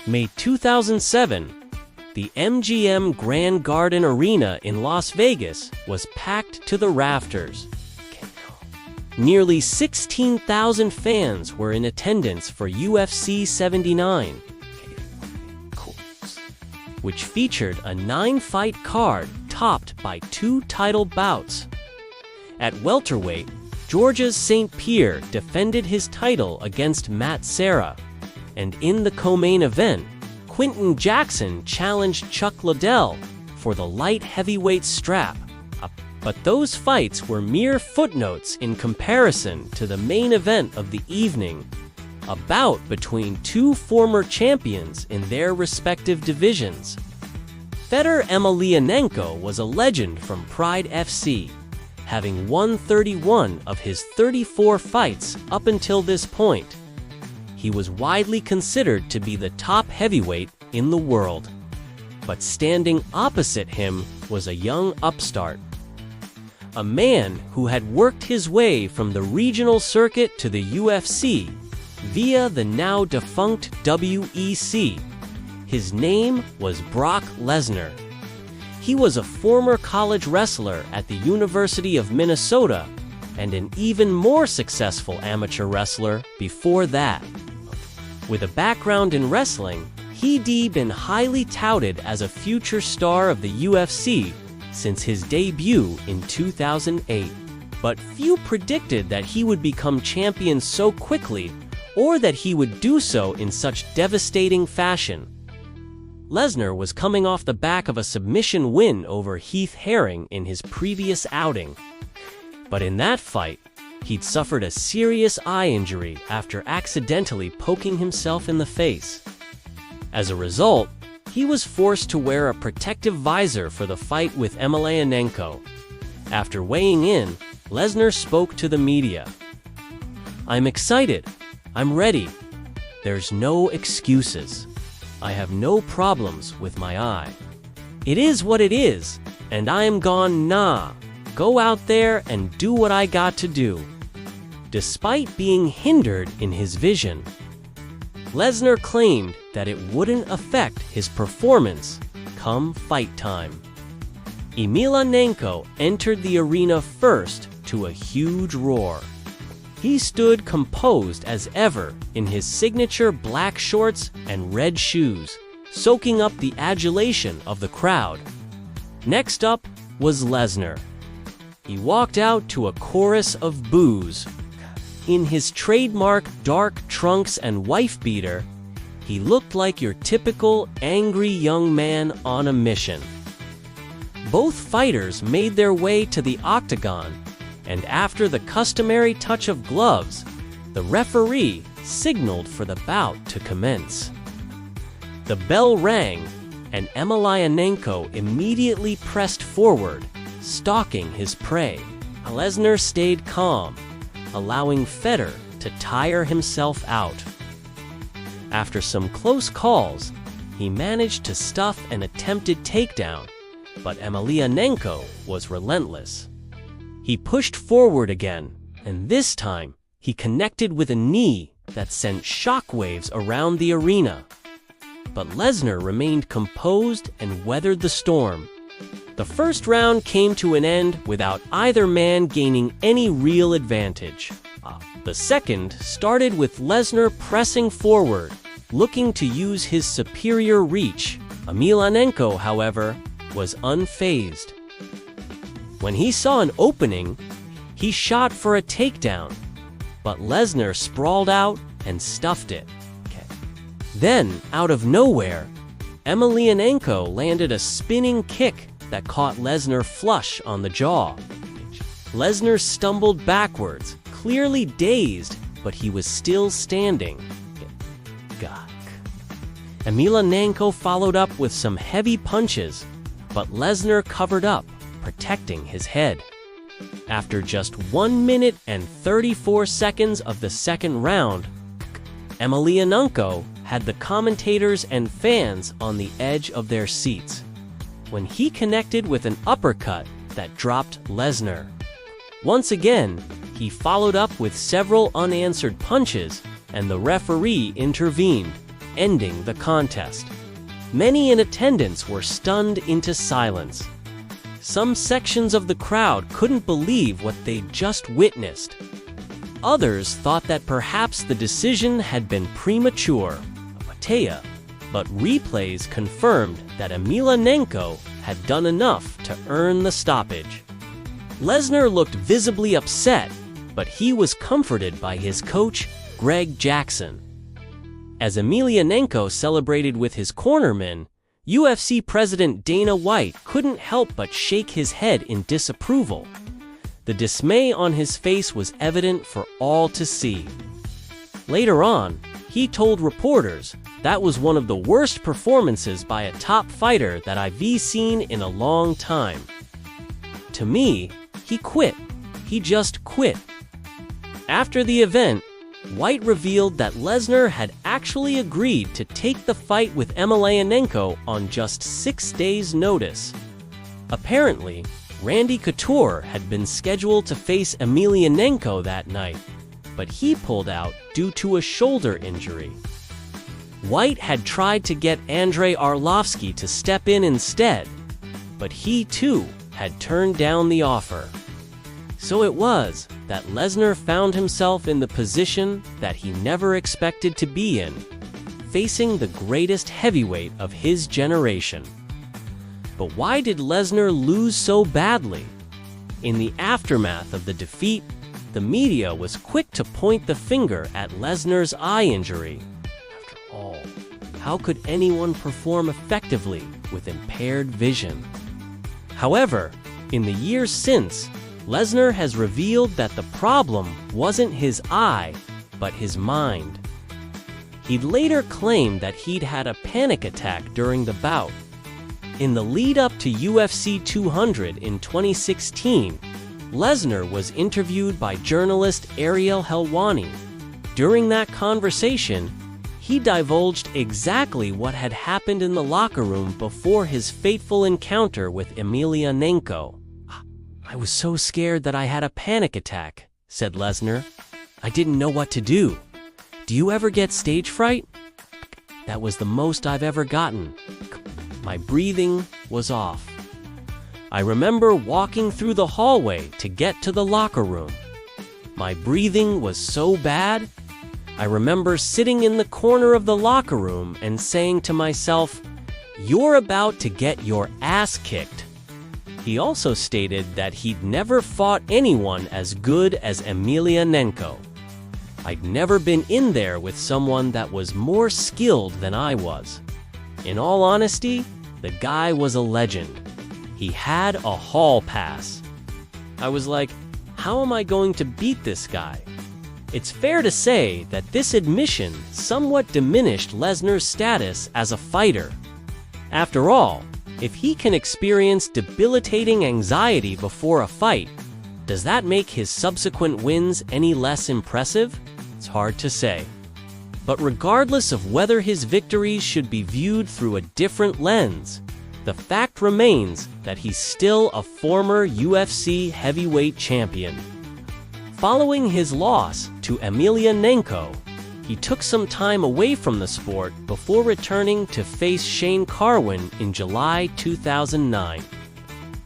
May 2007, the MGM Grand Garden Arena in Las Vegas was packed to the rafters. Nearly 16,000 fans were in attendance for UFC 79, which featured a 9-fight card topped by 2 title bouts. At welterweight, Georgia's St. Pierre defended his title against Matt Serra, and in the co-main event, Quinton Jackson challenged Chuck Liddell for the light heavyweight strap. But those fights were mere footnotes in comparison to the main event of the evening, a bout between 2 former champions in their respective divisions. Fedor Emelianenko was a legend from Pride FC, having won 31 of his 34 fights up until this point. He was widely considered to be the top heavyweight in the world. But standing opposite him was a young upstart, a man who had worked his way from the regional circuit to the UFC via the now defunct WEC. His name was Brock Lesnar. He was a former college wrestler at the University of Minnesota and an even more successful amateur wrestler before that. With a background in wrestling, he'd been highly touted as a future star of the UFC since his debut in 2008. But few predicted that he would become champion so quickly, or that he would do so in such devastating fashion. Lesnar was coming off the back of a submission win over Heath Herring in his previous outing. But in that fight, he'd suffered a serious eye injury after accidentally poking himself in the face. As a result, he was forced to wear a protective visor for the fight with Emelianenko. After weighing in, Lesnar spoke to the media. "I'm excited. I'm ready. There's no excuses. I have no problems with my eye. It is what it is, and I am gone go out there and do what I got to do." Despite being hindered in his vision, Lesnar claimed that it wouldn't affect his performance come fight time. Emelianenko entered the arena first to a huge roar. He stood composed as ever in his signature black shorts and red shoes, soaking up the adulation of the crowd. Next up was Lesnar. He walked out to a chorus of boos. In his trademark dark trunks and wife beater, he looked like your typical angry young man on a mission. Both fighters made their way to the octagon, and after the customary touch of gloves, the referee signaled for the bout to commence. The bell rang, and Emelianenko immediately pressed forward, stalking his prey. Lesnar stayed calm, allowing Fedor to tire himself out. After some close calls, he managed to stuff an attempted takedown, but Emelianenko was relentless. He pushed forward again, and this time he connected with a knee that sent shockwaves around the arena. But Lesnar remained composed and weathered the storm. The first round came to an end without either man gaining any real advantage. The second started with Lesnar pressing forward, looking to use his superior reach. Emelianenko, however, was unfazed. When he saw an opening, he shot for a takedown, but Lesnar sprawled out and stuffed it. Then, out of nowhere, Emelianenko landed a spinning kick that caught Lesnar flush on the jaw. Lesnar stumbled backwards, clearly dazed, but he was still standing. Emelianenko followed up with some heavy punches, but Lesnar covered up, protecting his head. After just 1 minute and 34 seconds of the second round, Emelianenko had the commentators and fans on the edge of their seats when he connected with an uppercut that dropped Lesnar. Once again, he followed up with several unanswered punches, and the referee intervened. ending the contest. Many in attendance were stunned into silence. Some sections of the crowd couldn't believe what they'd just witnessed. Others thought that perhaps the decision had been premature, but replays confirmed that Emelianenko had done enough to earn the stoppage. Lesnar looked visibly upset, but he was comforted by his coach, Greg Jackson. As Emelianenko celebrated with his cornermen, UFC President Dana White couldn't help but shake his head in disapproval. The dismay on his face was evident for all to see. Later on, he told reporters, "That was one of the worst performances by a top fighter that I've seen in a long time. To me, he quit. He just quit." After the event, White revealed that Lesnar had actually agreed to take the fight with Emelianenko on just 6 days' notice. Apparently, Randy Couture had been scheduled to face Emelianenko that night, but he pulled out due to a shoulder injury. White had tried to get Andrei Arlovski to step in instead, but he too had turned down the offer. So it was that Lesnar found himself in the position that he never expected to be in, facing the greatest heavyweight of his generation. But why did Lesnar lose so badly? In the aftermath of the defeat, the media was quick to point the finger at Lesnar's eye injury. After all, how could anyone perform effectively with impaired vision? However, in the years since, Lesnar has revealed that the problem wasn't his eye, but his mind. He'd later claimed that he'd had a panic attack during the bout. In the lead-up to UFC 200 in 2016, Lesnar was interviewed by journalist Ariel Helwani. During that conversation, he divulged exactly what had happened in the locker room before his fateful encounter with Emelianenko. "I was so scared that I had a panic attack," said Lesnar. "I didn't know what to do. Do you ever get stage fright? That was the most I've ever gotten. My breathing was off. I remember walking through the hallway to get to the locker room. My breathing was so bad. I remember sitting in the corner of the locker room and saying to myself, 'You're about to get your ass kicked.'" He also stated that he'd never fought anyone as good as Emelianenko. "I'd never been in there with someone that was more skilled than I was. In all honesty, the guy was a legend. He had a hall pass. I was like, how am I going to beat this guy?" It's fair to say that this admission somewhat diminished Lesnar's status as a fighter. After all, if he can experience debilitating anxiety before a fight, does that make his subsequent wins any less impressive? It's hard to say. But regardless of whether his victories should be viewed through a different lens, the fact remains that he's still a former UFC heavyweight champion. Following his loss to Emelianenko, he took some time away from the sport before returning to face Shane Carwin in July 2009.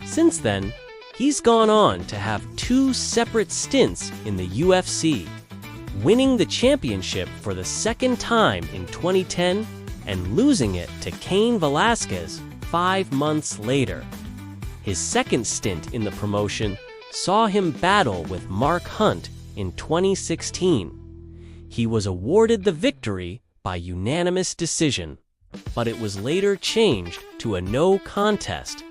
Since then, he's gone on to have 2 separate stints in the UFC, winning the championship for the second time in 2010 and losing it to Cain Velasquez 5 months later. His second stint in the promotion saw him battle with Mark Hunt in 2016. He was awarded the victory by unanimous decision, but it was later changed to a no contest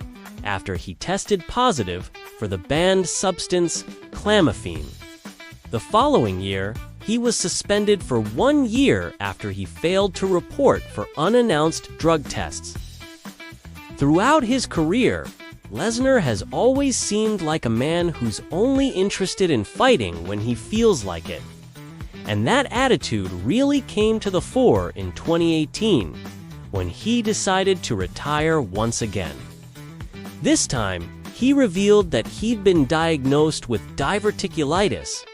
after he tested positive for the banned substance clamifene. The following year, he was suspended for 1 year after he failed to report for unannounced drug tests. Throughout his career, Lesnar has always seemed like a man who's only interested in fighting when he feels like it. And that attitude really came to the fore in 2018, when he decided to retire once again. This time, he revealed that he'd been diagnosed with diverticulitis,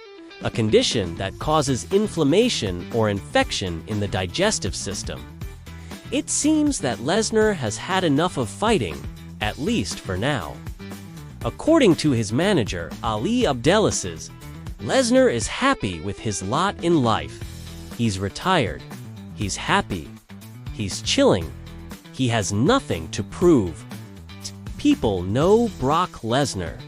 a condition that causes inflammation or infection in the digestive system. It seems that Lesnar has had enough of fighting, at least for now. According to his manager, Ali Abdelaziz, Lesnar is happy with his lot in life. He's retired. He's happy. He's chilling. He has nothing to prove. People know Brock Lesnar.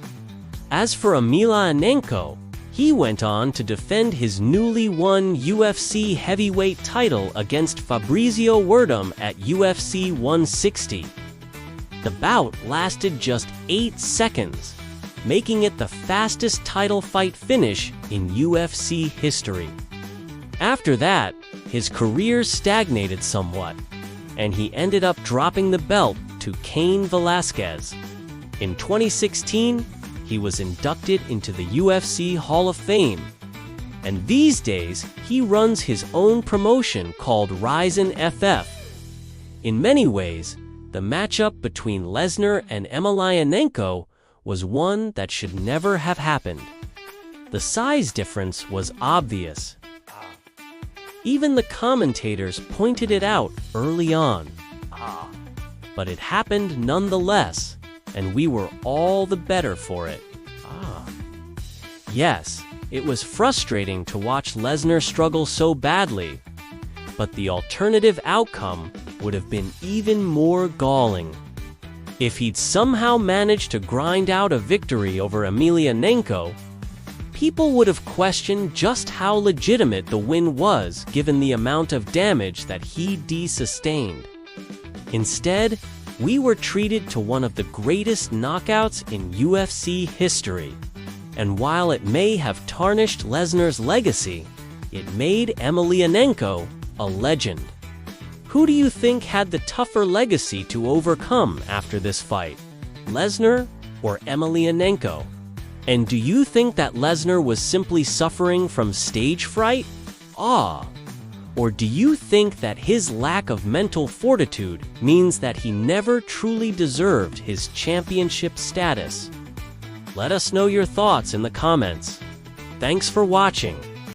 As for Emelianenko, he went on to defend his newly won UFC heavyweight title against Fabrizio Werdum at UFC 160. The bout lasted just 8 seconds, making it the fastest title fight finish in UFC history. After that, his career stagnated somewhat, and he ended up dropping the belt to Cain Velasquez. In 2016, he was inducted into the UFC Hall of Fame, and these days he runs his own promotion called Rizin FF. In many ways, the matchup between Lesnar and Emelianenko was one that should never have happened. The size difference was obvious. Even the commentators pointed it out early on. But it happened nonetheless, and we were all the better for it. Yes, it was frustrating to watch Lesnar struggle so badly, but the alternative outcome would have been even more galling. If he'd somehow managed to grind out a victory over Emelianenko, people would have questioned just how legitimate the win was given the amount of damage that he sustained. Instead, we were treated to one of the greatest knockouts in UFC history. And while it may have tarnished Lesnar's legacy, it made Emelianenko a legend. Who do you think had the tougher legacy to overcome after this fight, Lesnar or Emelianenko? And do you think that Lesnar was simply suffering from stage fright? Or do you think that his lack of mental fortitude means that he never truly deserved his championship status? Let us know your thoughts in the comments. Thanks for watching.